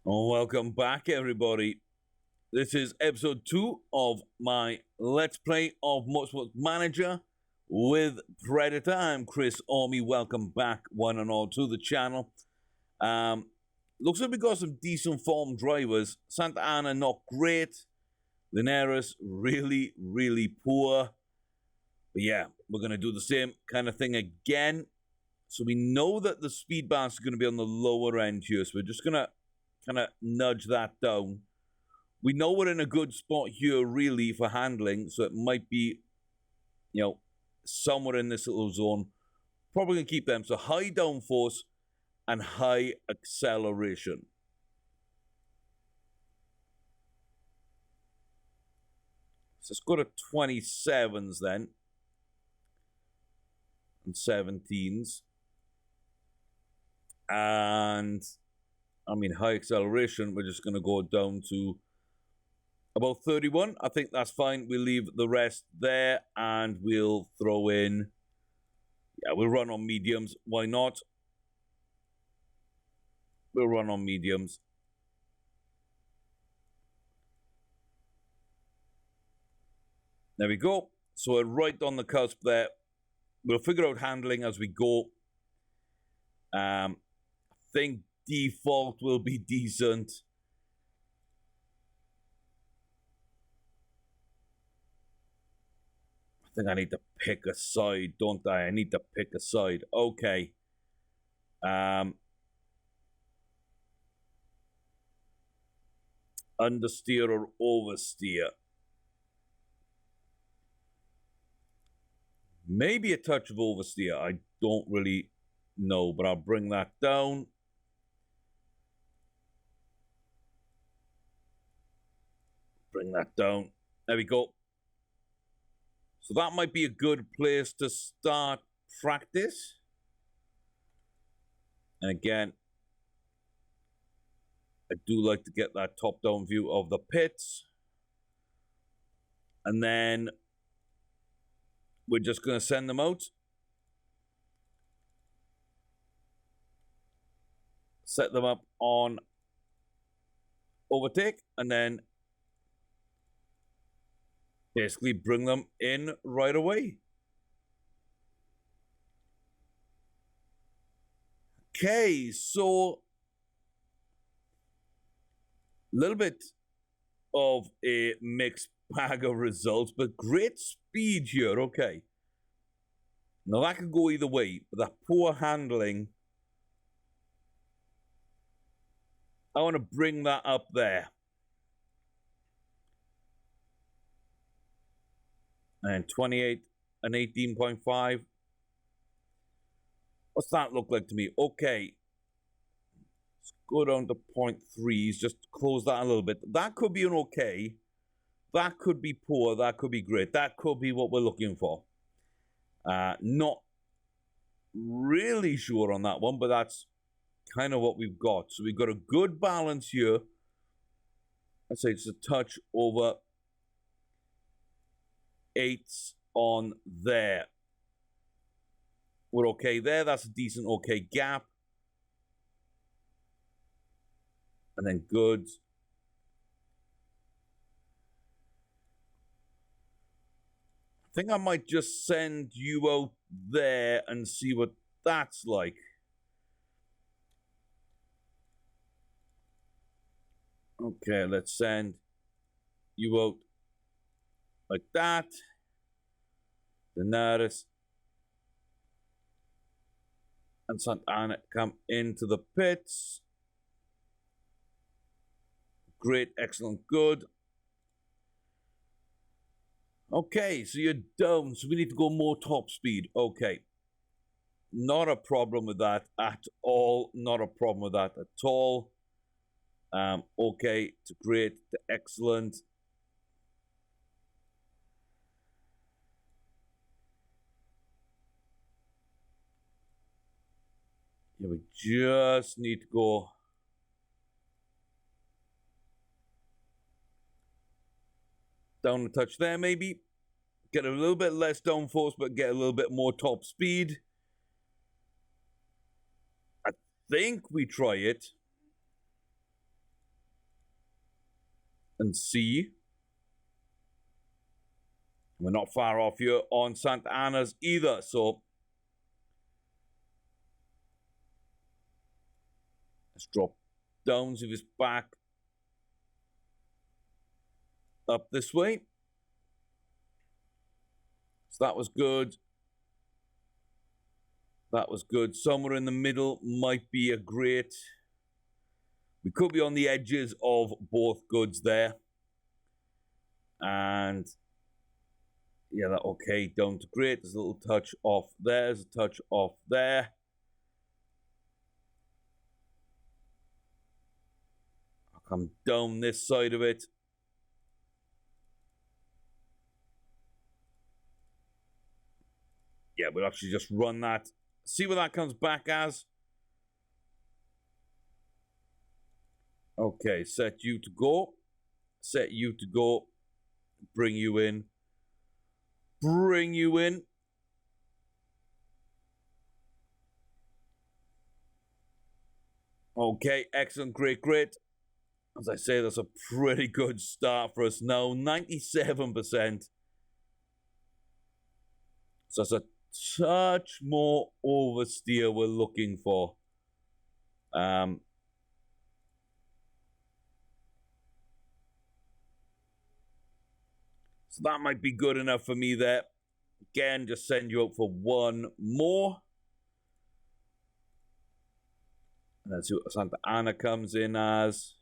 Oh, welcome back, everybody. This is episode 2 of my Let's Play of Motorsport Manager with Predator. I'm Chris Orme. Welcome back, one and all, to the channel. Looks like we got some decent form drivers. Santa Ana, not great. Linares, really poor. But yeah, we're going to do the same kind of thing again. So we know that the speed balance is going to be on the lower end here. So we're just going to kind of nudge that down. We know we're in a good spot here, really, for handling, so it might be, somewhere in this little zone. Probably going to keep them. So high downforce and high acceleration. So let's go to 27s then. And 17s. And high acceleration, we're just going to go down to about 31. I think that's fine. We'll leave the rest there and we'll throw in, we'll run on mediums. Why not? We'll run on mediums. There we go. So we're right on the cusp there. We'll figure out handling as we go. I think default will be decent. I think I need to pick a side, don't I? I need to pick a side. Okay. Understeer or oversteer? Maybe a touch of oversteer. I don't really know, but I'll bring that down. Bring that down. There we go. So that might be a good place to start practice. And again, I do like to get that top-down view of the pits. And then we're just going to send them out. Set them up on overtake, and then basically bring them in right away. Okay, so a little bit of a mixed bag of results, but great speed here. Okay. Now that could go either way, but that poor handling, I want to bring that up there. And 28 and 18.5. What's that look like to me? Okay. Let's go down to 0.3s. Just close that a little bit. That could be an okay. That could be poor. That could be great. That could be what we're looking for. Not really sure on that one, but that's kind of what we've got. So we've got a good balance here. I'd say it's a touch over 8s on there. We're okay there. That's a decent okay gap. And then good. I think I might just send you out there and see what that's like. Okay, let's send you out like that. Linares and Santa Ana come into the pits. Great, excellent, good. Okay, so you're down, so we need to go more top speed. Okay. Not a problem with that at all. Not a problem with that at all. Okay, to great, to excellent. Yeah, we just need to go down a touch there, maybe. Get a little bit less downforce, but get a little bit more top speed. I think we try it. and C. We're not far off here on Santa Ana's either, so let's drop down, see if it's back up this way. So that was good. That was good. Somewhere in the middle might be a great. We could be on the edges of both goods there. And yeah, that okay, down to great. There's a little touch off there. There's a touch off there. I'll come down this side of it. Yeah, we'll actually just run that. See what that comes back as. Okay, set you to go. Set you to go. Bring you in. Bring you in. Okay, excellent, great, great. As I say, that's a pretty good start for us now. 97%. So that's a touch more oversteer we're looking for. So that might be good enough for me there. Again, just send you out for one more. And let's see what Santa Ana comes in as.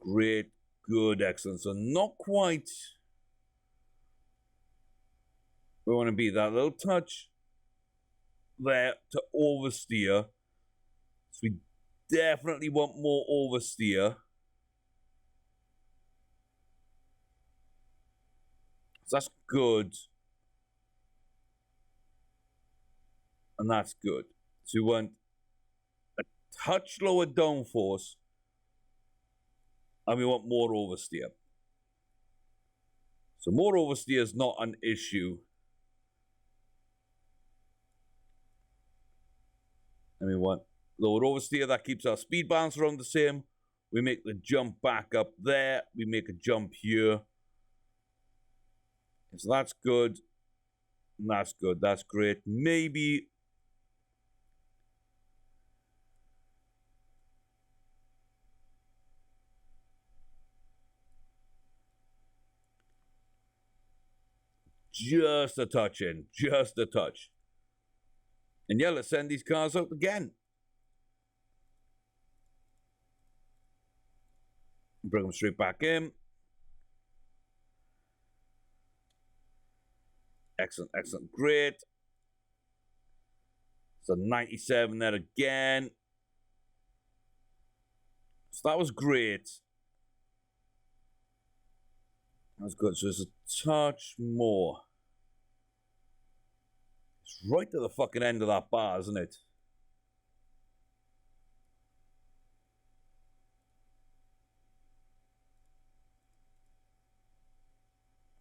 Great, good, excellent. So not quite. We want to be that little touch there to oversteer. So we definitely want more oversteer. So that's good. And that's good. So we want a touch lower downforce. And we want more oversteer. So more oversteer is not an issue. And we want lower oversteer. That keeps our speed balance around the same. We make the jump back up there. We make a jump here. So that's good. And that's good. That's great. Maybe just a touch in. Just a touch. And yeah, let's send these cars out again. Bring them straight back in. Excellent, excellent, great. So 97 there again. So that was great. That was good. So there's a touch more. It's right to the fucking end of that bar, isn't it?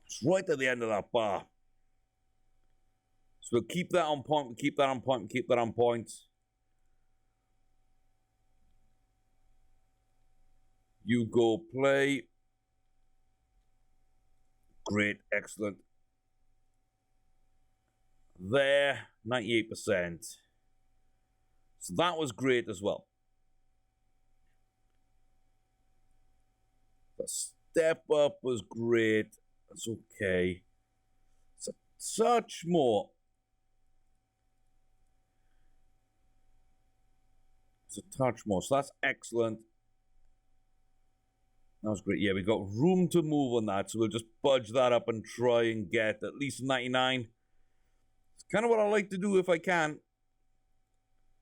It's right at the end of that bar. So we'll keep that on point, we'll keep that on point, we'll keep that on point. You go play. Great, excellent. There, 98%. So that was great as well. The step up was great. That's okay. So touch more. It's a touch more. So that's excellent. That was great. Yeah, we got room to move on that. So we'll just budge that up and try and get at least 99. It's kind of what I like to do if I can.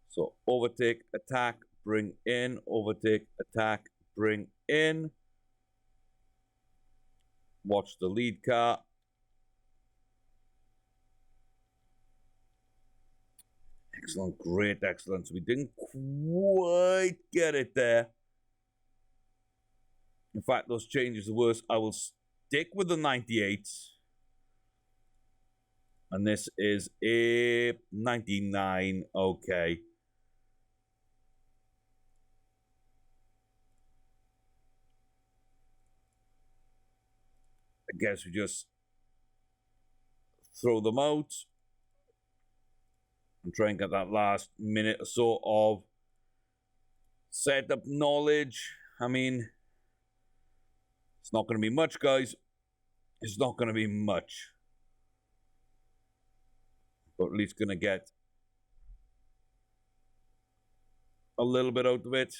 So overtake, attack, bring in. Overtake, attack, bring in. Watch the lead car. Excellent, great, excellent. So we didn't quite get it there. In fact, those changes are worse. I will stick with the 98. And this is a 99. Okay. I guess we just throw them out and try and get that last minute or so of setup knowledge. I mean, it's not going to be much, guys. It's not going to be much. But at least going to get a little bit out of it.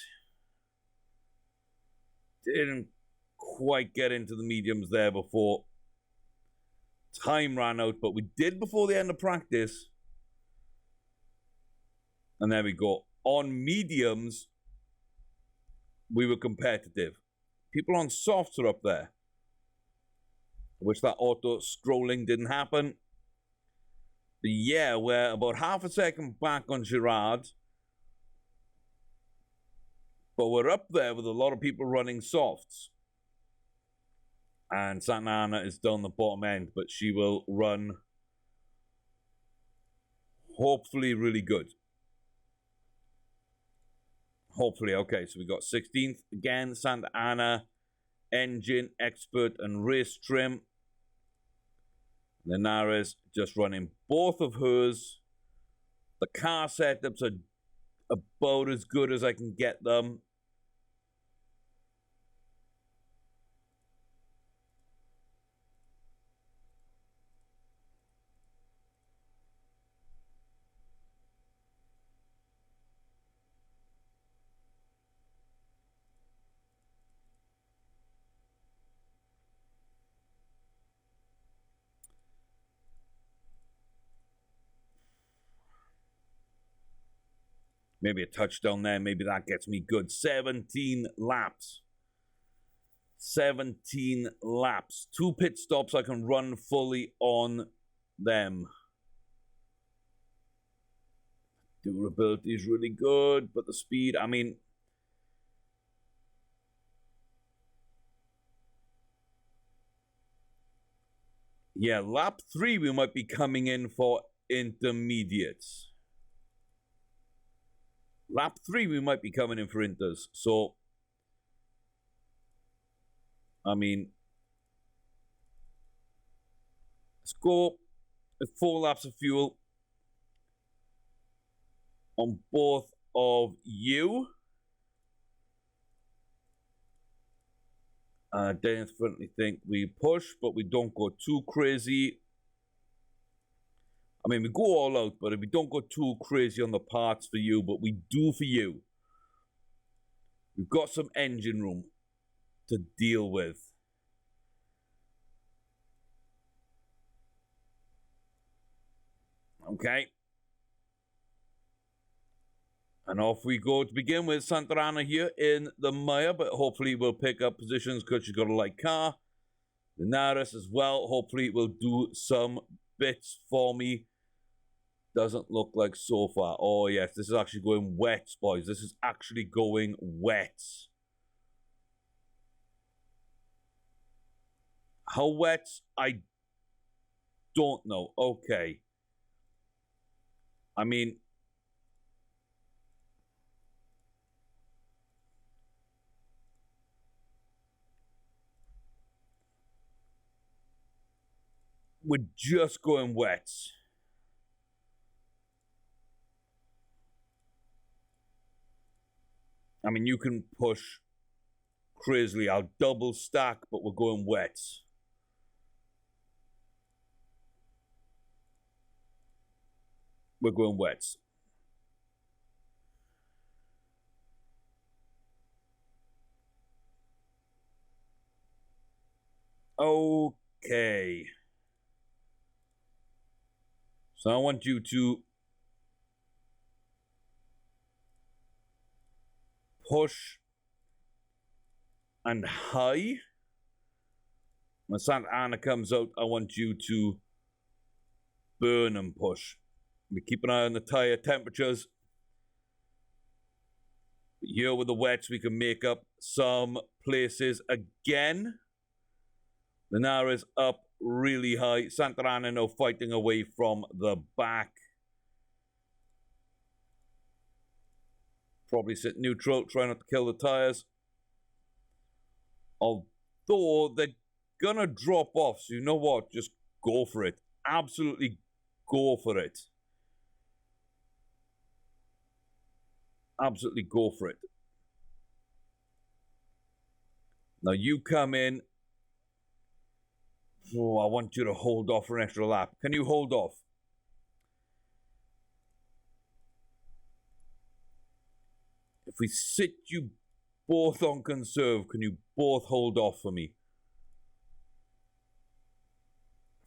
Didn't quite get into the mediums there before time ran out, but we did before the end of practice. And there we go. On mediums, we were competitive. People on softs are up there. I wish that auto scrolling didn't happen. But yeah, we're about half a second back on Girard. But we're up there with a lot of people running softs. And Santa Ana is down the bottom end, but she will run hopefully really good. Hopefully, okay, so we got 16th again, Santa Ana, engine, expert, and race trim. Linares just running both of hers. The car setups are about as good as I can get them. Maybe a touchdown there. Maybe that gets me good. 17 laps. 17 laps. 2 pit stops. I can run fully on them. Durability is really good, but the speed, I mean... Yeah, lap 3 we might be coming in for intermediates. Lap 3 we might be coming in for inters. So, I mean, let's go with 4 laps of fuel on both of you. I definitely think we push, but we don't go too crazy. I mean, we go all out, but if we don't go too crazy on the parts for you, but we do for you. We've got some engine room to deal with. Okay. And off we go to begin with. Santa Ana here in the mire, but hopefully we'll pick up positions because she's got a light car. Linares as well. Hopefully it will do some bits for me. Doesn't look like so far. Oh, yes, this is actually going wet, boys. This is actually going wet. How wet? I don't know. Okay. I mean... we're just going wet. I mean, you can push crazily. I'll double stack, but we're going wet. We're going wet. Okay. So I want you to push and high. When Santa Ana comes out, I want you to burn and push. We keep an eye on the tire temperatures. Here with the wets, we can make up some places again. Linares up really high. Santa Ana now fighting away from the back. Probably sit neutral, try not to kill the tires. Although they're gonna drop off, so you know what? Just go for it. Absolutely go for it. Absolutely go for it. Now you come in. Oh, I want you to hold off for an extra lap. Can you hold off? If we sit you both on conserve, can you both hold off for me?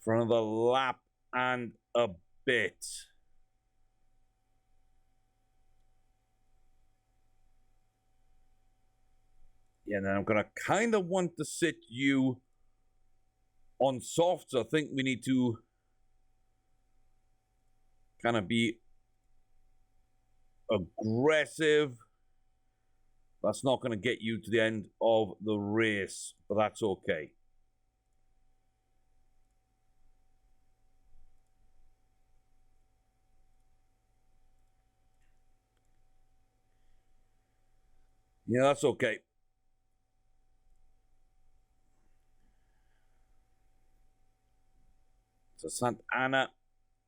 For another lap and a bit. Yeah, now I'm gonna kind of want to sit you on soft, so I think we need to kind of be aggressive. That's not going to get you to the end of the race, but that's okay. Yeah, that's okay. So Santa Ana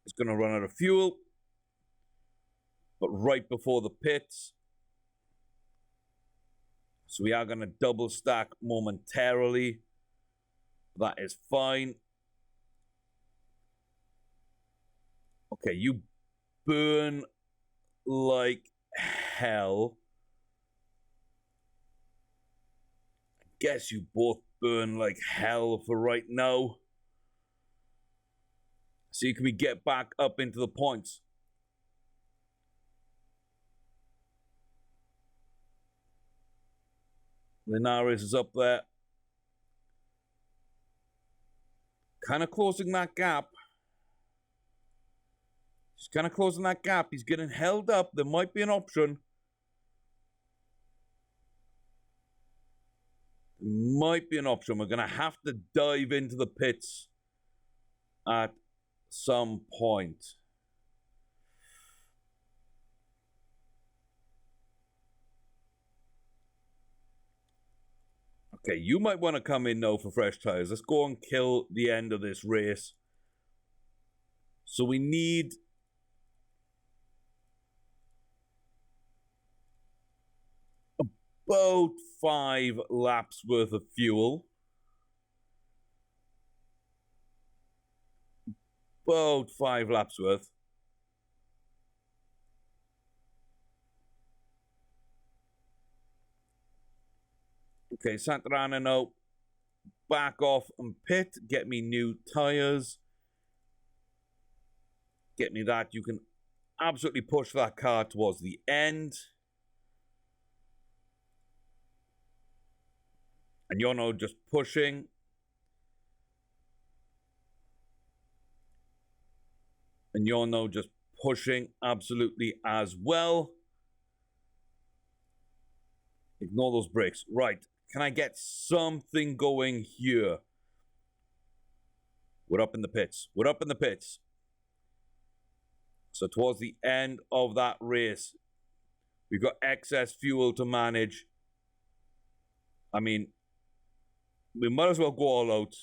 is going to run out of fuel, but right before the pits. So we are going to double stack momentarily. That is fine. Okay, you burn like hell. I guess you both burn like hell for right now. So can we get back up into the points? Linares is up there. Kind of closing that gap. He's kind of closing that gap. He's getting held up. There might be an option. There might be an option. We're going to have to dive into the pits at some point. Okay, you might want to come in now for fresh tires. Let's go and kill the end of this race. So we need about 5 laps worth of fuel. About 5 laps worth. Okay, Santa Ana now. Back off and pit. Get me new tires. Get me that. You can absolutely push that car towards the end. And you're now just pushing. And you're now just pushing absolutely as well. Ignore those brakes. Right. Can I get something going here? We're up in the pits. We're up in the pits. So towards the end of that race, we've got excess fuel to manage. I mean, we might as well go all out.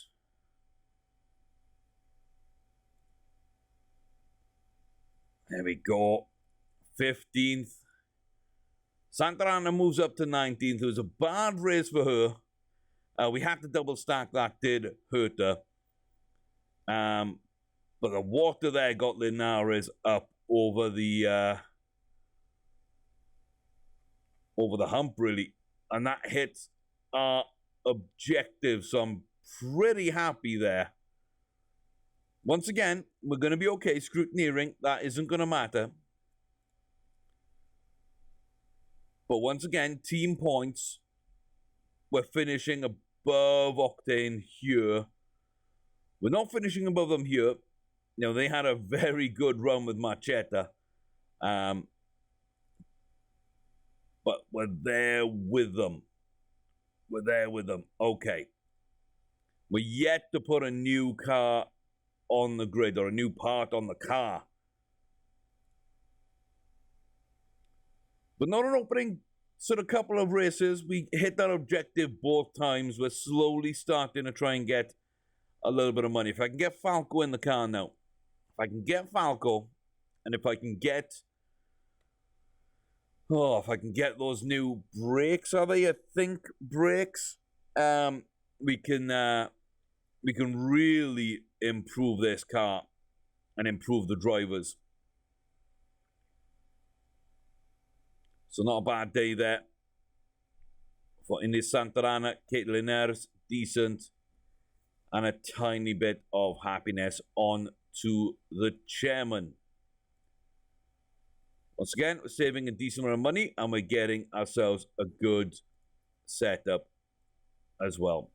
There we go. 15th. Santa Ana moves up to 19th. It was a bad race for her. We had to double stack. That did hurt her. But the water there got Linares up over the hump, really. And that hits our objective. So I'm pretty happy there. Once again, we're going to be okay. Scrutineering, that isn't going to matter. But once again, team points, we're finishing above Octane here. We're not finishing above them here. You know, they had a very good run with Macheta. But we're there with them. We're there with them. Okay. We're yet to put a new car on the grid or a new part on the car. But not an opening sort of couple of races. We hit that objective both times. We're slowly starting to try and get a little bit of money. If I can get Falco in the car now, if I can get Falco, and if I can get, if I can get those new brakes, are they? I think brakes. We can really improve this car and improve the drivers. So not a bad day there for Indy Santa Ana. Kate Linares, decent. And a tiny bit of happiness on to the chairman. Once again, we're saving a decent amount of money and we're getting ourselves a good setup as well.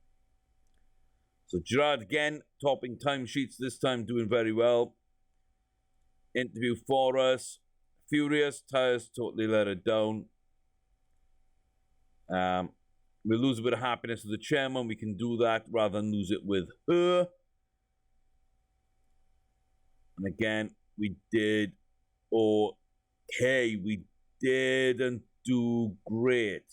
So Gerard again, topping timesheets, this time doing very well. Interview for us. Furious, tires totally let it down. We lose a bit of happiness with the chairman. We can do that rather than lose it with her. And again, we did okay. We didn't do great.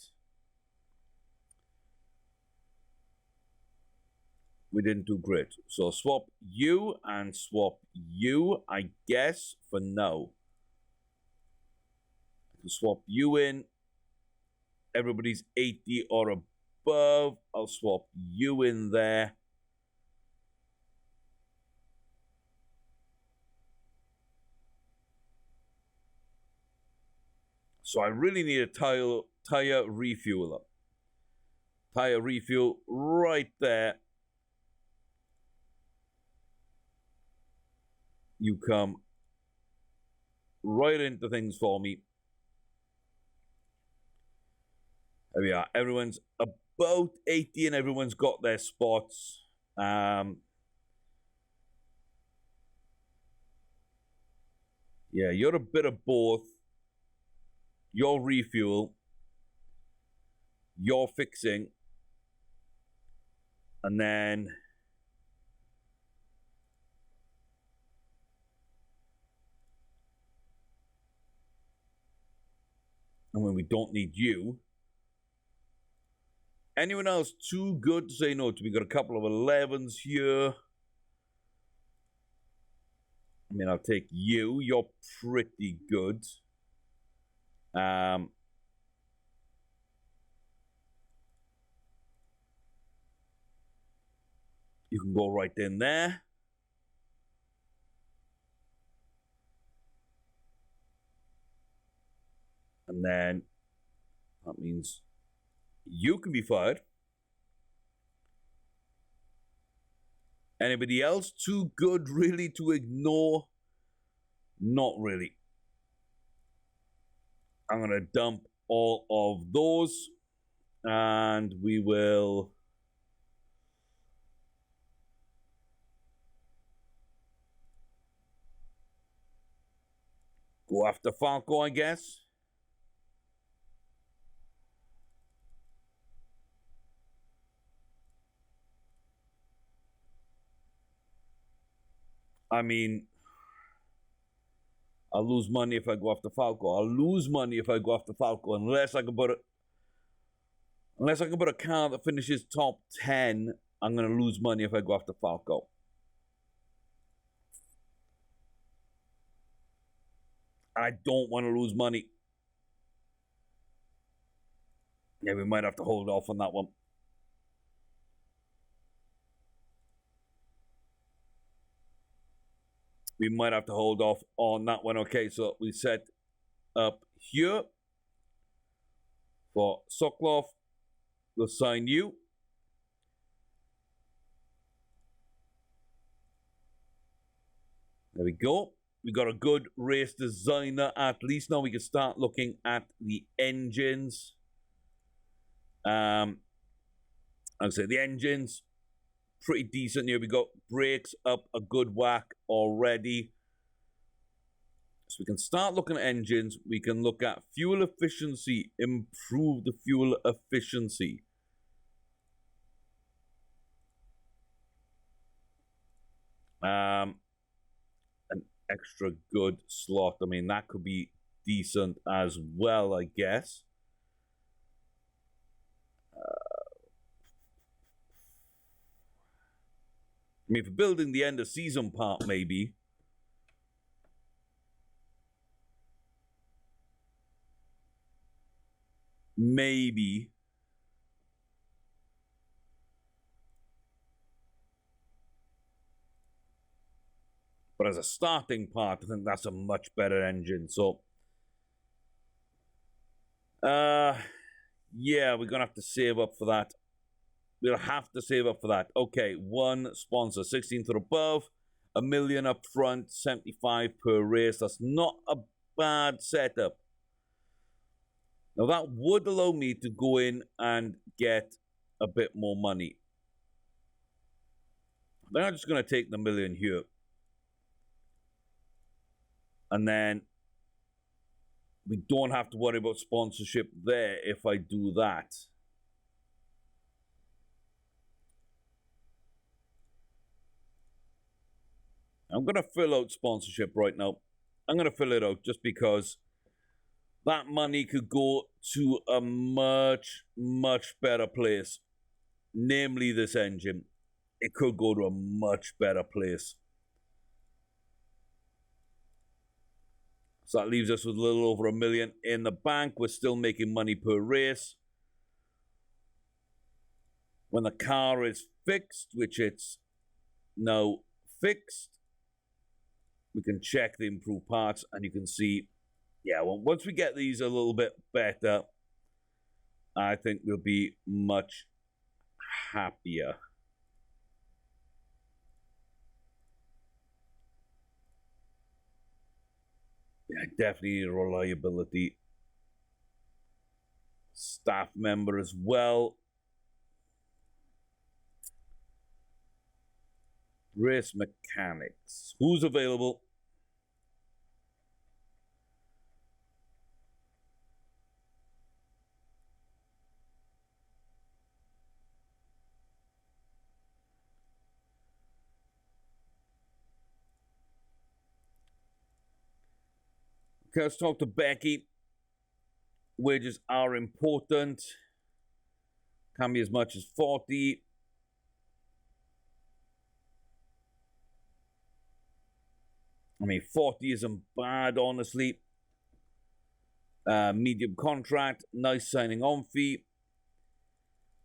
We didn't do great. So swap you and swap you, I guess, for now. I can swap you in. Everybody's 80 or above. I'll swap you in there. So I really need a tire refueler. Tire refuel right there. You come right into things for me. There we are. Everyone's about 80 and everyone's got their spots. Yeah, you're a bit of both. Your refuel, your fixing, and then when we don't need you. Anyone else too good to say no to? We got a couple of 11s here. I mean, I'll take you. You're pretty good. You can go right in there. And then that means you can be fired. Anybody else too good really to ignore? Not really. I'm going to dump all of those and we will go after Falco, I guess. I mean, I'll lose money if I go after Falco. I'll lose money if I go after Falco unless I can put a car that finishes top 10. I'm going to lose money if I go after Falco. I don't want to lose money. Yeah, we might have to hold off on that one. We might have to hold off on that one. Okay, so we set up here for Sokolov. We'll sign you. There we go. We got a good race designer at least. Now we can start looking at the engines. I'd say the engines pretty decent here. We got brakes up a good whack already. So we can start looking at engines. We can look at fuel efficiency, improve the fuel efficiency. An extra good slot. I mean, that could be decent as well, I guess. I mean, for building the end of season part, maybe. Maybe. But as a starting part, I think that's a much better engine. So, yeah, we're going to have to save up for that. We'll have to save up for that. Okay, one sponsor, 16th or above, $1 million up front, 75 per race. That's not a bad setup. Now, that would allow me to go in and get a bit more money. Then I'm just going to take the $1 million here. And then we don't have to worry about sponsorship there if I do that. I'm going to fill out sponsorship right now. I'm going to fill it out just because that money could go to a much, much better place. Namely, this engine. It could go to a much better place. So that leaves us with a little over $1 million in the bank. We're still making money per race. When the car is fixed, which it's now fixed, we can check the improved parts and you can see, yeah, well, once we get these a little bit better, I think we'll be much happier. Yeah, definitely need reliability. Staff member as well. Race mechanics. Who's available? Okay, let's talk to Becky. Wages are important. Can be as much as 40. I mean, 40 isn't bad, honestly. Medium contract, nice signing on fee.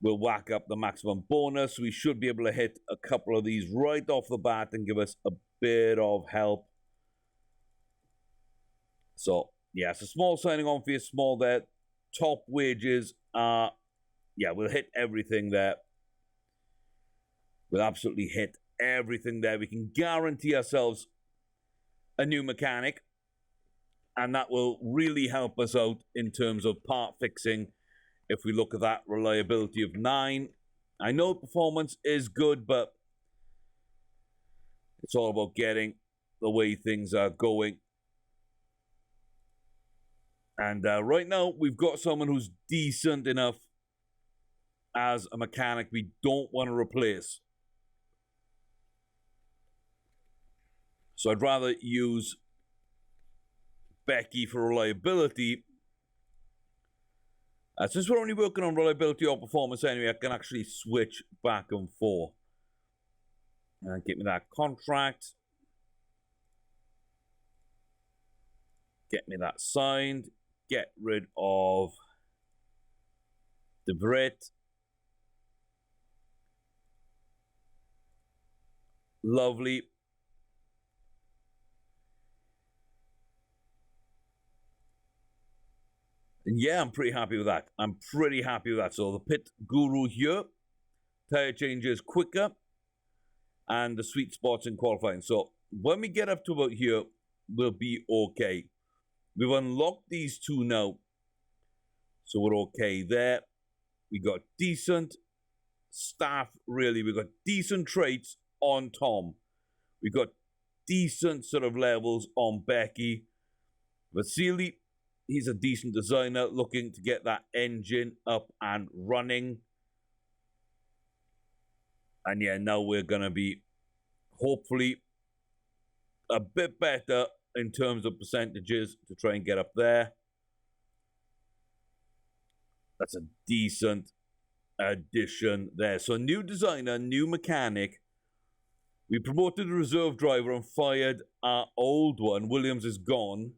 We'll whack up the maximum bonus. We should be able to hit a couple of these right off the bat and give us a bit of help. So, yeah, it's a small signing on fee, small there. Top wages are, yeah, we'll hit everything there. We'll absolutely hit everything there. We can guarantee ourselves a new mechanic, and that will really help us out in terms of part fixing. If we look at that reliability of 9, I know performance is good, but it's all about getting the way things are going. And right now, we've got someone who's decent enough as a mechanic we don't want to replace. So I'd rather use Becky for reliability. Since we're only working on reliability or performance anyway, I can actually switch back and forth. And get me that contract. Get me that signed. Get rid of the Brit. Lovely. And yeah, I'm pretty happy with that. I'm pretty happy with that. So the pit guru here, tire changes quicker, and the sweet spots in qualifying. So when we get up to about here, we'll be okay. We've unlocked these two now, so we're okay there. We got decent staff, really. We got decent traits on Tom. We got decent sort of levels on Becky. Vasily, he's a decent designer looking to get that engine up and running. And yeah, now we're going to be hopefully a bit better in terms of percentages to try and get up there. That's a decent addition there. So new designer, new mechanic. We promoted a reserve driver and fired our old one. Williams is gone.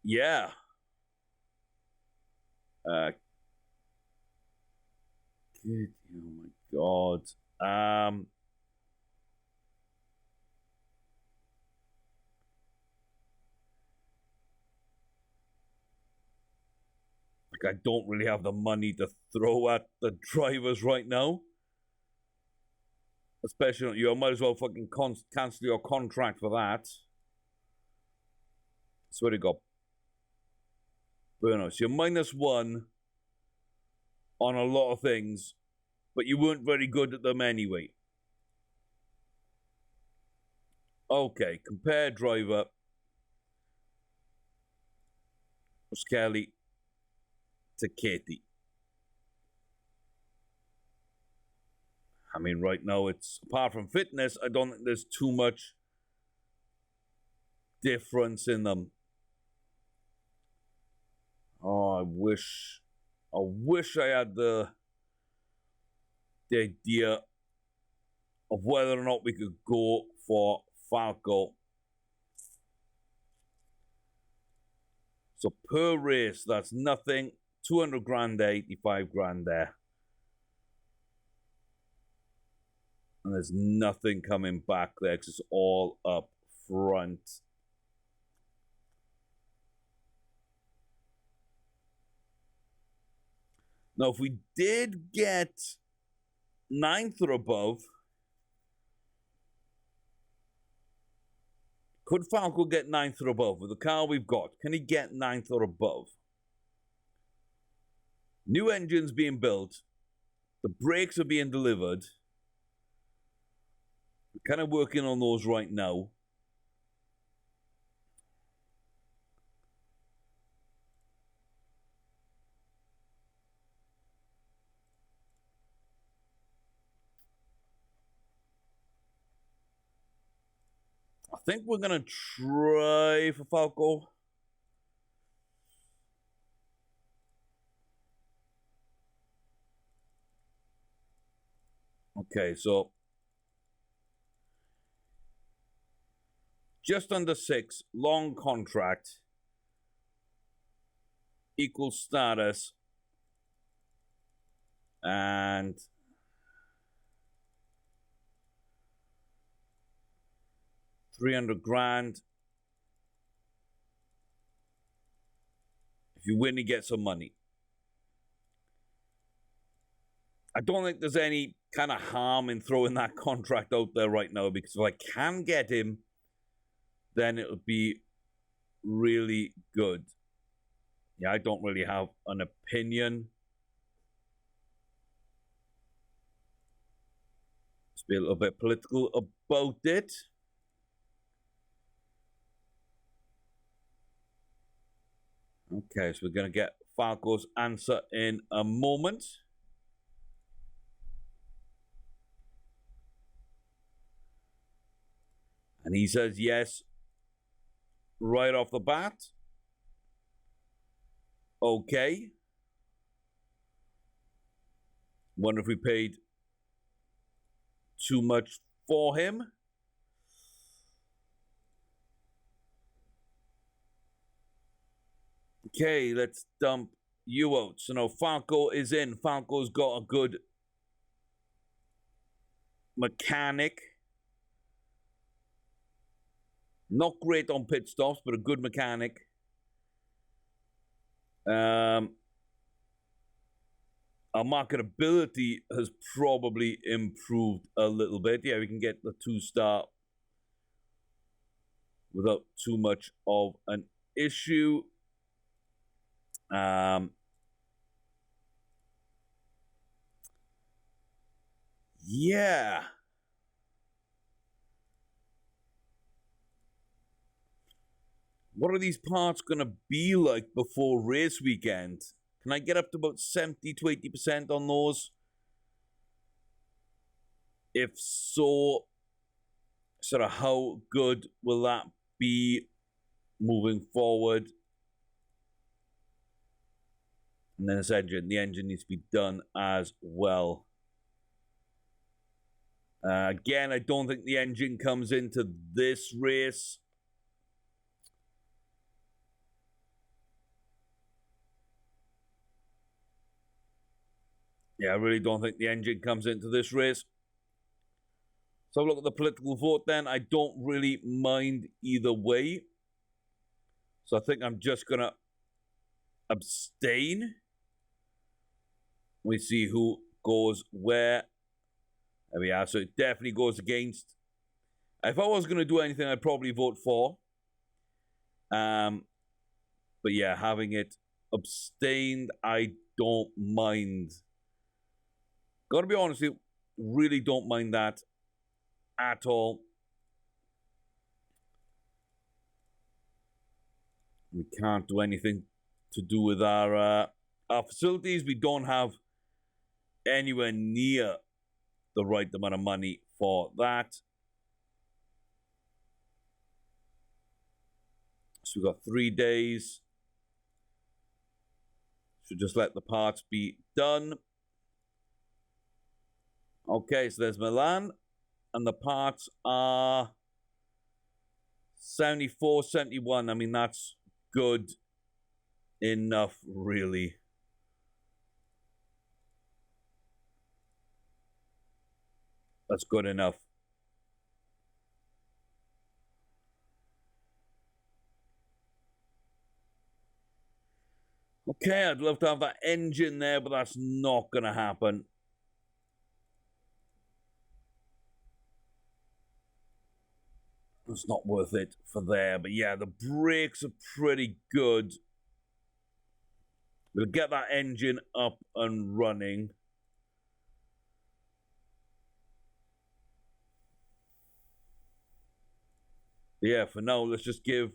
Yeah. Good. Oh my God. Like, I don't really have the money to throw at the drivers right now. Especially, you might as well fucking cancel your contract for that. Swear to God. Burnout. So you're -1 on a lot of things, but you weren't very good at them anyway. Okay, compare driver. Kelly to Katie. I mean, right now it's, apart from fitness, I don't think there's too much difference in them. Oh, I wish I had the idea of whether or not we could go for Falco. So per race, that's nothing. 200 grand there, 85 grand there. And there's nothing coming back there because it's all up front. Now, if we did get 9th or above, could Falco get 9th or above with the car we've got? Can he get 9th or above? New engines being built. The brakes are being delivered. We're kind of working on those right now. I think we're going to try for Falco. Okay, so just under 6, long contract, equal status, and $300 grand. If you win, you get some money. I don't think there's any kind of harm in throwing that contract out there right now, because if I can get him, then it'll be really good. Yeah, I don't really have an opinion. Let's be a little bit political about it. Okay, so we're going to get Falco's answer in a moment. And he says yes right off the bat. Okay. Wonder if we paid too much for him. Okay, let's dump you out. So now Falco is in. Falco's got a good mechanic. Not great on pit stops, but a good mechanic. Our marketability has probably improved a little bit. Yeah, we can get the 2-star without too much of an issue. Yeah. What are these parts going to be like before race weekend? Can I get up to about 70 to 80% on those? If so, sort of how good will that be moving forward? And then the engine needs to be done as well. Again, I don't think the engine comes into this race. Yeah, I really don't think the engine comes into this race. So look at the political vote then. I don't really mind either way. So I think I'm just going to abstain. We see who goes where. There we are. So it definitely goes against. If I was going to do anything, I'd probably vote for. But yeah, having it abstained, I don't mind. Gotta be honest, really don't mind that at all. We can't do anything to do with our facilities. We don't have anywhere near the right amount of money for that. So we've got 3 days. Should just let the parts be done. Okay, so there's Milan. And the parts are 74, 71. I mean, that's good enough, really. That's good enough. Okay, I'd love to have that engine there, but that's not going to happen. It's not worth it for there. But yeah, the brakes are pretty good. We'll get that engine up and running. Yeah, for now, let's just give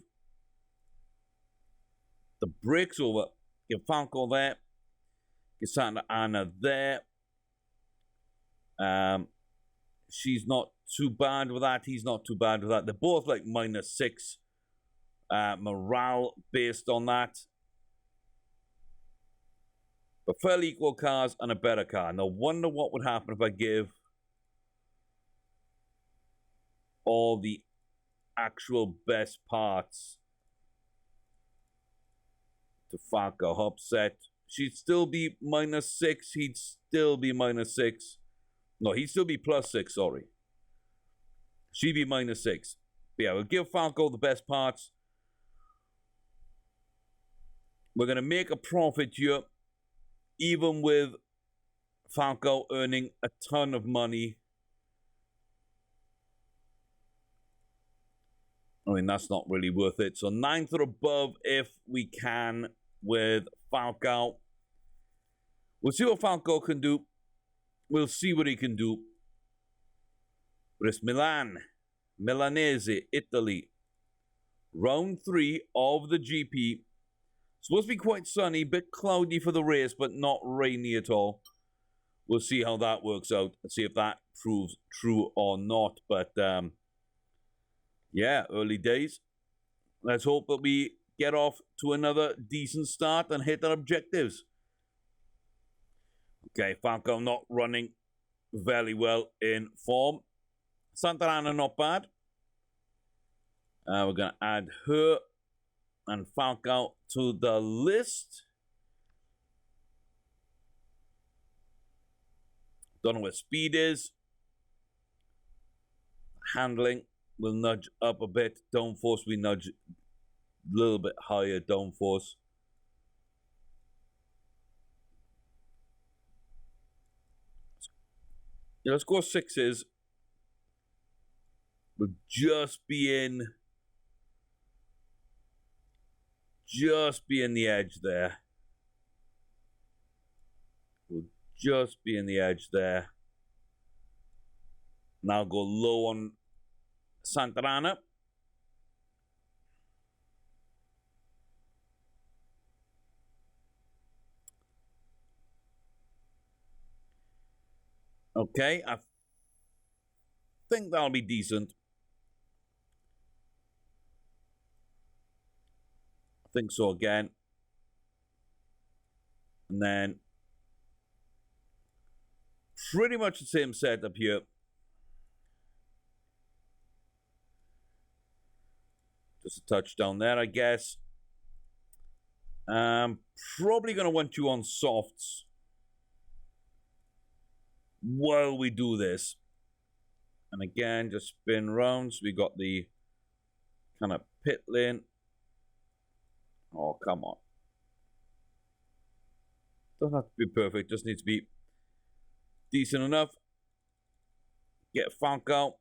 the brakes over. Give Falco there. Give Santa Ana there. She's not too bad with that. He's not too bad with that. They're both like -6 morale based on that. But fairly equal cars and a better car. Now, wonder what would happen if I give all the actual best parts to Falco. Upset. She'd still be -6. He'd still be -6. No, he'd still be +6, sorry. She'd be -6. But yeah, we'll give Falco the best parts. We're going to make a profit here, even with Falco earning a ton of money. I mean, that's not really worth it. So 9th or above if we can with Falco. We'll see what Falco can do. We'll see what he can do. But it's Milanese, Italy. Round 3 of the GP. Supposed to be quite sunny, bit cloudy for the race, but not rainy at all. We'll see how that works out and see if that proves true or not. But yeah, early days. Let's hope that we get off to another decent start and hit our objectives. Okay, Falco not running very well in form. Santa Ana not bad. We're going to add her and Falco to the list. Don't know what speed is. Handling will nudge up a bit. Downforce we nudge a little bit higher. Downforce. Yeah, let's go 6s. We'll just be in the edge there. We'll just be in the edge there. Now go low on Santa Ana. Okay, I think that'll be decent. I think so again. And then pretty much the same setup here. Just a touch down there, I guess. Probably going to want you on softs while we do this. And again, just spin round. So we got the kind of pit lane. Oh, come on. Doesn't have to be perfect. Just needs to be decent enough. Get Falco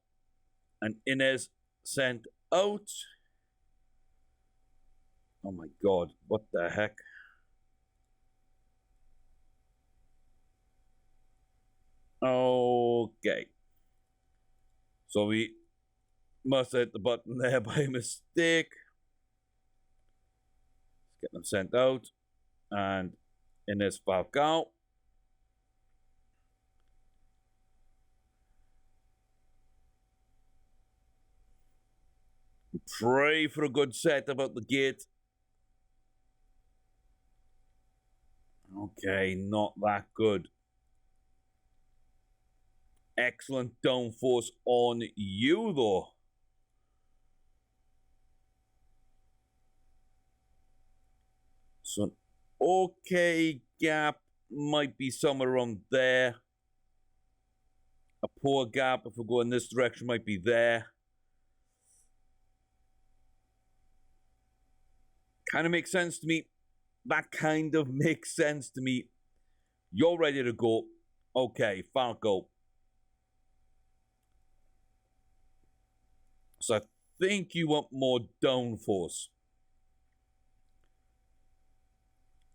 and Inez sent out. Oh my God, what the heck? Okay. So we must hit the button there by mistake. Let's get them sent out. And Inez Falco. Pray for a good set about the gate. Okay, not that good. Excellent downforce on you, though. So an okay gap might be somewhere around there. A poor gap, if we go in this direction, might be there. Kind of makes sense to me. That kind of makes sense to me. You're ready to go. Okay, Falco. So I think you want more downforce.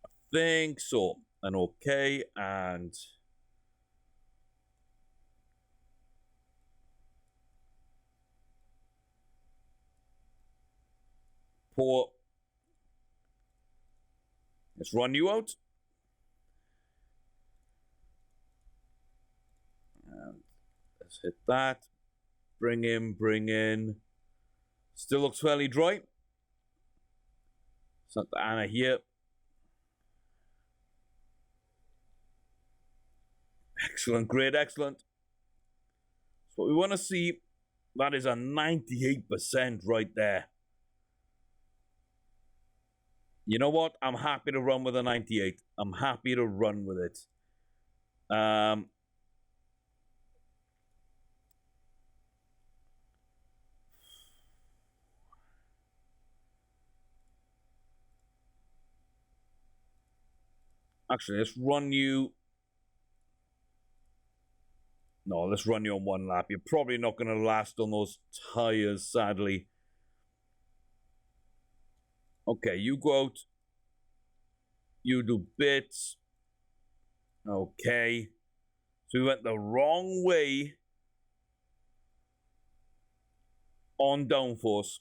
I think so. And okay, and poor. Let's run you out. And let's hit that. Bring in. Still looks fairly dry. Santa Ana here. Excellent, great, excellent. So what we want to see, that is a 98% right there. You know what? I'm happy to run with a 98. I'm happy to run with it. Actually, let's run you. No, let's run you on one lap. You're probably not going to last on those tires, sadly. Okay, you go out. You do bits. Okay. So we went the wrong way on downforce.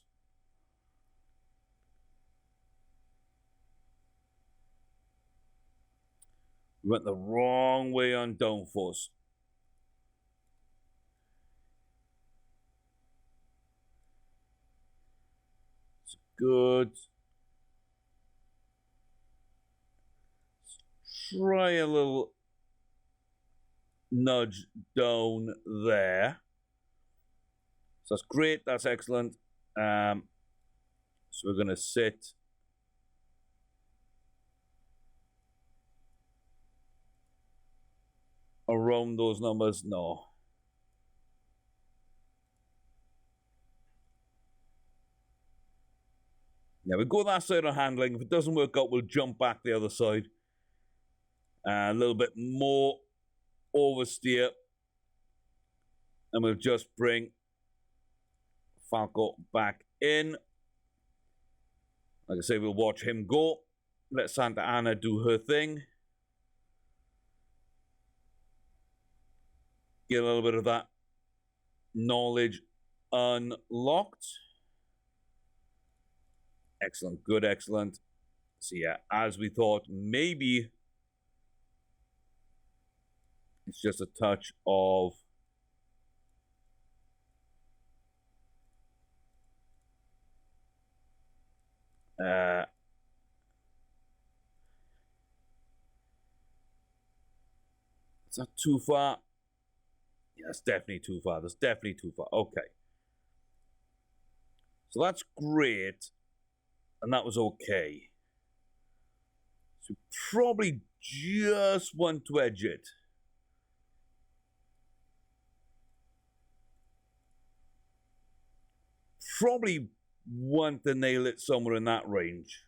We went the wrong way on downforce. It's good. Try a little nudge down there. So that's great. That's excellent. So we're going to sit around those numbers. No. Yeah, we go that side on handling. If it doesn't work out, we'll jump back the other side. A little bit more oversteer. And we'll just bring Falco back in. Like I say, we'll watch him go. Let Santa Ana do her thing. Get a little bit of that knowledge unlocked. Excellent, good, excellent. So yeah, as we thought, maybe it's just a touch of Is that too far? Yeah, that's definitely too far. That's definitely too far. Okay. So that's great. And that was okay. So probably just want to edge it. Probably want to nail it somewhere in that range.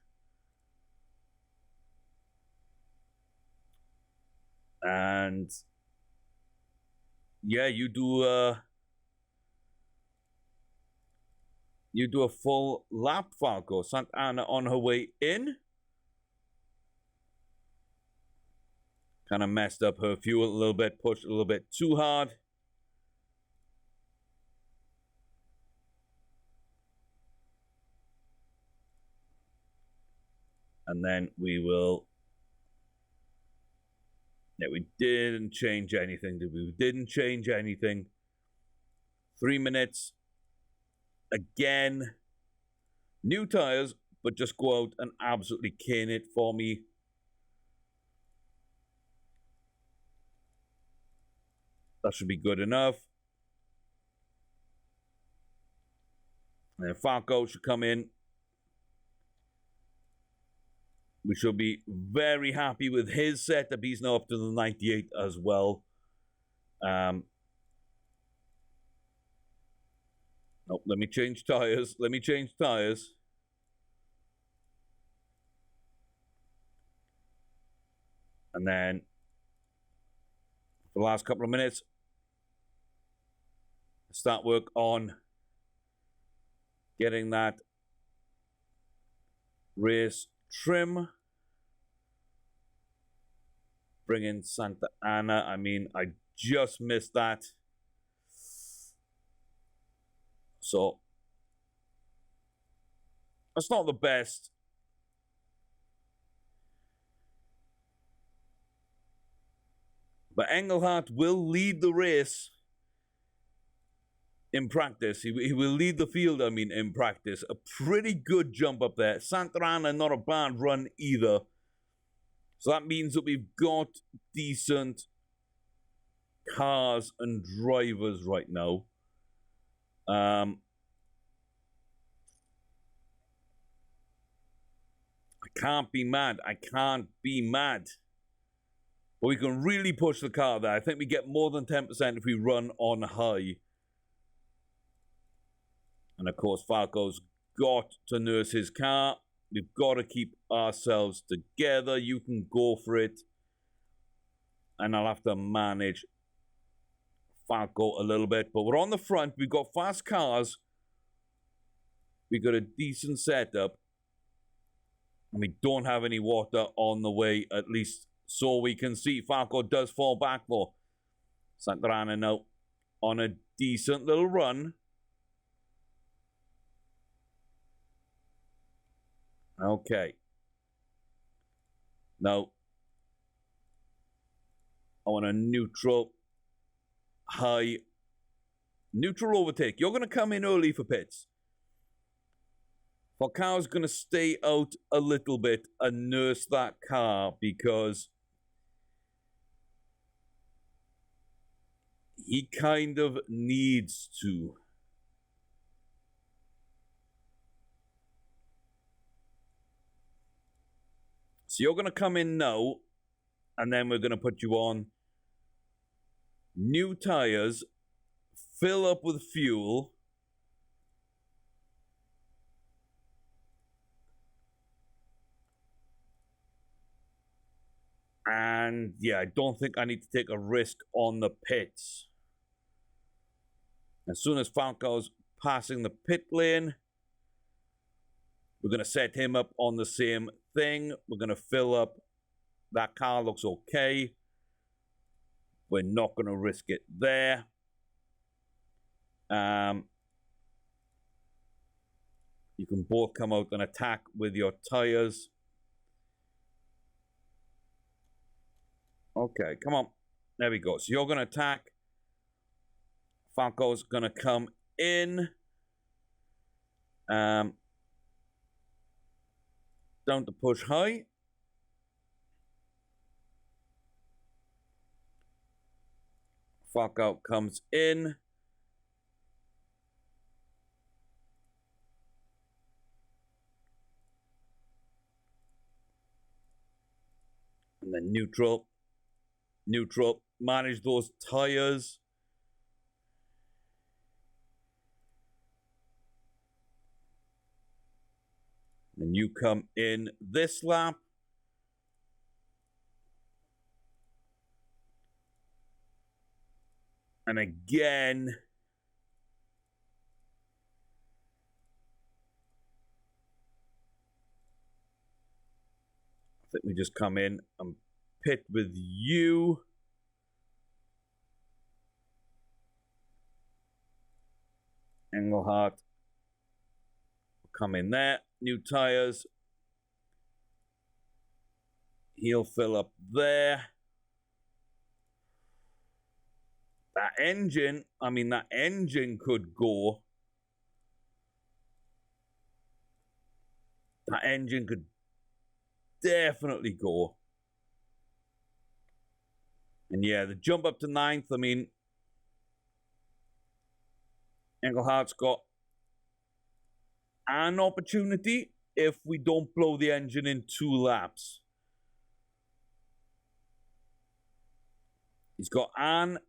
And yeah, you do a full lap, Falco. Santa Ana on her way in. Kind of messed up her fuel a little bit, pushed a little bit too hard. And then we will... Yeah, we didn't change anything, did we? We didn't change anything. 3 minutes. Again. New tires, but just go out and absolutely cane it for me. That should be good enough. And then Falco should come in. We should be very happy with his setup. He's now up to the 98 as well. Nope, let me change tires. Let me change tires. And then, for the last couple of minutes, start work on getting that race trim. Bring in Santa Ana. I mean, I just missed that. So, that's not the best. But Engelhardt will lead the race in practice. He will lead the field, I mean, in practice. A pretty good jump up there. Santa Ana, not a bad run either. So that means that we've got decent cars and drivers right now. I can't be mad. I can't be mad. But we can really push the car there. I think we get more than 10% if we run on high. And of course, Falco's got to nurse his car. We've got to keep ourselves together. You can go for it. And I'll have to manage Falco a little bit. But we're on the front. We've got fast cars. We've got a decent setup. And we don't have any water on the way, at least so we can see. Falco does fall back though. Santa Ana now on a decent little run. Okay. Now, I want a neutral, high, neutral overtake. You're going to come in early for pits. Falcao's going to stay out a little bit and nurse that car because he kind of needs to. So you're going to come in now, and then we're going to put you on new tires, fill up with fuel. And yeah, I don't think I need to take a risk on the pits. As soon as Falco's passing the pit lane, we're going to set him up on the same thing. We're going to fill up. That car looks okay. We're not going to risk it there. You can both come out and attack with your tires. Okay, come on. There we go. So you're going to attack. Falco's going to come in. Down to push high. Fuck out comes in. And then neutral. Neutral. Manage those tires. And you come in this lap. And again, I think we just come in and pit with you. Engelhardt come in there. New tires. He'll fill up there. That engine, I mean, that engine could go. That engine could definitely go. And yeah, the jump up to 9th, I mean, Engelhardt's got an opportunity if we don't blow the engine in 2 laps. He's got an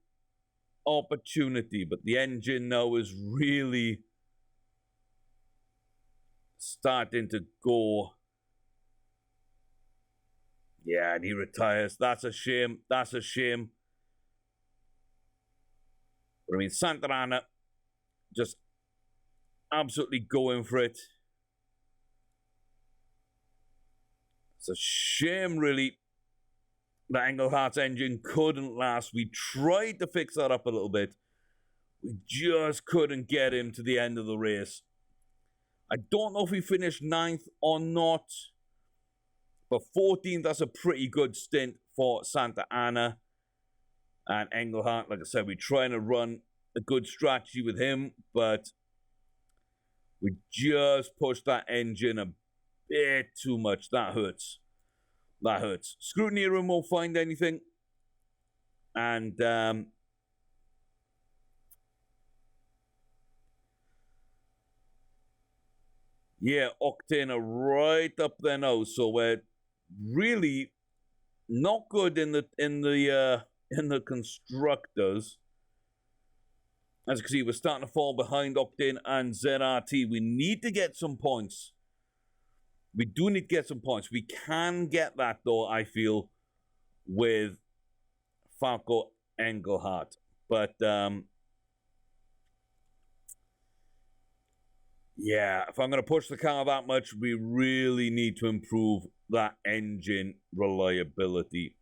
opportunity, but the engine now is really starting to go. Yeah, and he retires. That's a shame. That's a shame. But I mean, Santana just absolutely going for it. It's a shame, really, that Engelhardt's engine couldn't last. We tried to fix that up a little bit. We just couldn't get him to the end of the race. I don't know if he finished 9th or not, but 14th, that's a pretty good stint for Santa Ana. And Engelhardt, like I said, we're trying to run a good strategy with him, but we just pushed that engine a bit too much. That hurts. That hurts. Scrutiny room won't find anything. And yeah, Octane are right up there now. So we're really not good in the constructors. As you can see, we're starting to fall behind Octane and ZRT. We need to get some points. We do need to get some points. We can get that, though, I feel, with Falco Engelhardt. But, yeah, if I'm going to push the car that much, we really need to improve that engine reliability.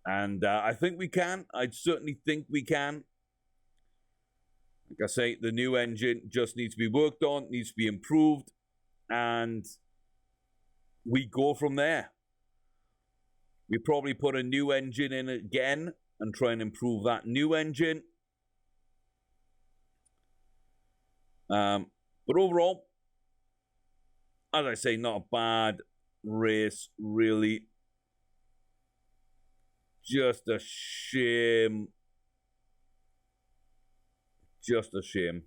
And I think we can. I certainly think we can. Like I say, the new engine just needs to be worked on, needs to be improved, and we go from there. We probably put a new engine in again and try and improve that new engine. But overall, as I say, not a bad race, really. Just a shame. Just a shame.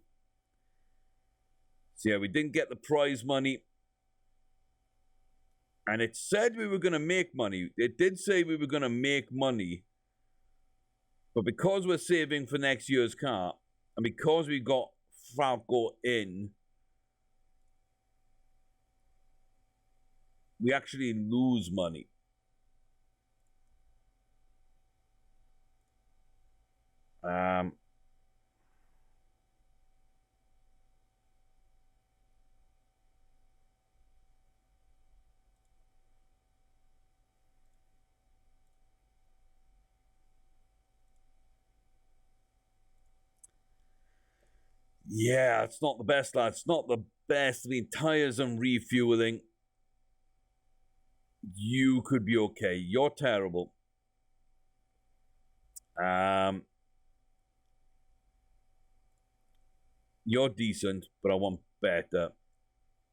So yeah, we didn't get the prize money. And it said we were going to make money. It did say we were going to make money. But because we're saving for next year's car, and because we got Falco in, we actually lose money. Yeah, it's not the best, lads. It's not the best. I mean, tires and refueling. You could be okay. You're terrible. You're decent, but I want better.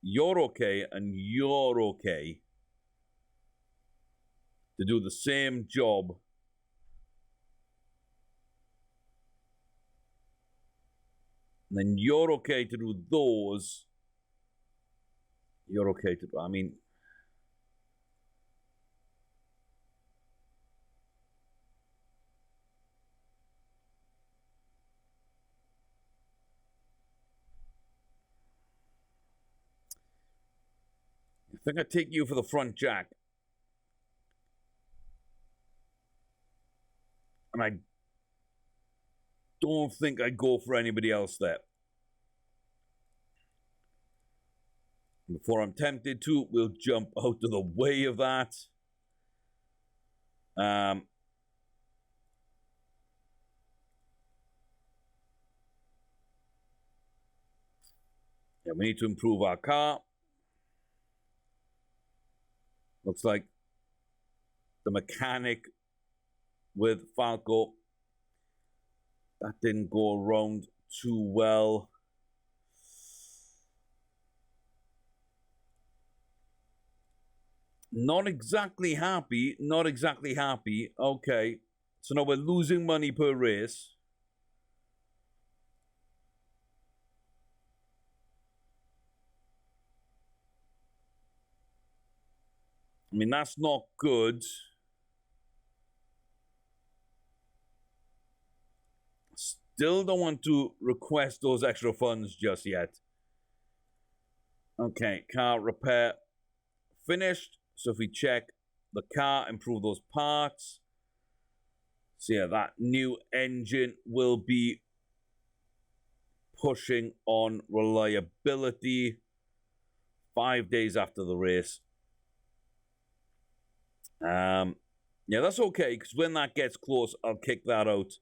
You're okay, and you're okay to do the same job And then you're okay to do those. You're okay to do, I mean, I think I take you for the front jack. And I don't think I'd go for anybody else there. Before I'm tempted to, we'll jump out of the way of that. Yeah, we need to improve our car. Looks like the mechanic with Falco, that didn't go around too well. Not exactly happy. Not exactly happy. Okay. So now we're losing money per race. I mean, that's not good. Still don't want to request those extra funds just yet. Okay, car repair finished. So if we check the car, improve those parts. So yeah, that new engine will be pushing on reliability 5 days after the race. Yeah, that's okay, because when that gets close, I'll kick that out.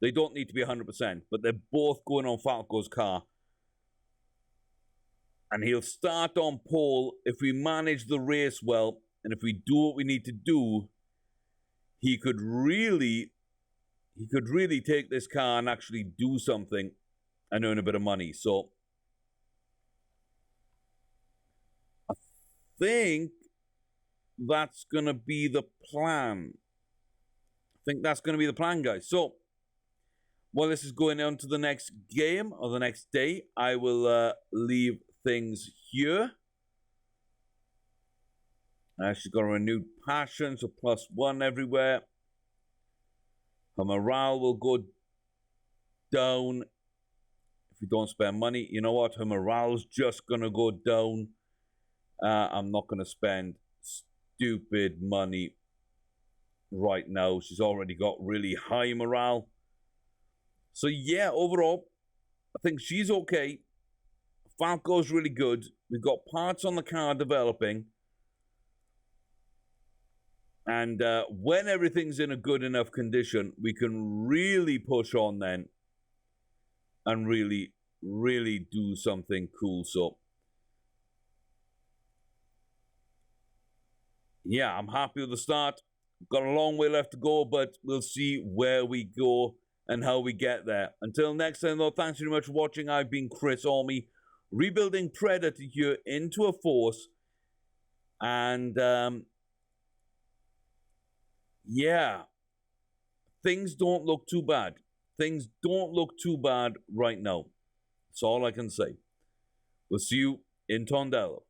They don't need to be 100%, but they're both going on Falco's car. And he'll start on pole if we manage the race well, and if we do what we need to do, he could really take this car and actually do something and earn a bit of money. So I think that's going to be the plan. I think that's going to be the plan, guys. So while this is going on to the next game or the next day, I will leave things here. She's got a renewed passion, so +1 everywhere. Her morale will go down if we don't spend money. You know what? Her morale's just going to go down. I'm not going to spend stupid money right now. She's already got really high morale. So yeah, overall, I think she's okay. Falco's really good. We've got parts on the car developing. And when everything's in a good enough condition, we can really push on then and really, really do something cool. So yeah, I'm happy with the start. Got a long way left to go, but we'll see where we go and how we get there. Until next time, though, thanks very much for watching. I've been Chris Orme, rebuilding Predator here into a force. And yeah, things don't look too bad. Things don't look too bad right now. That's all I can say. We'll see you in Tondela.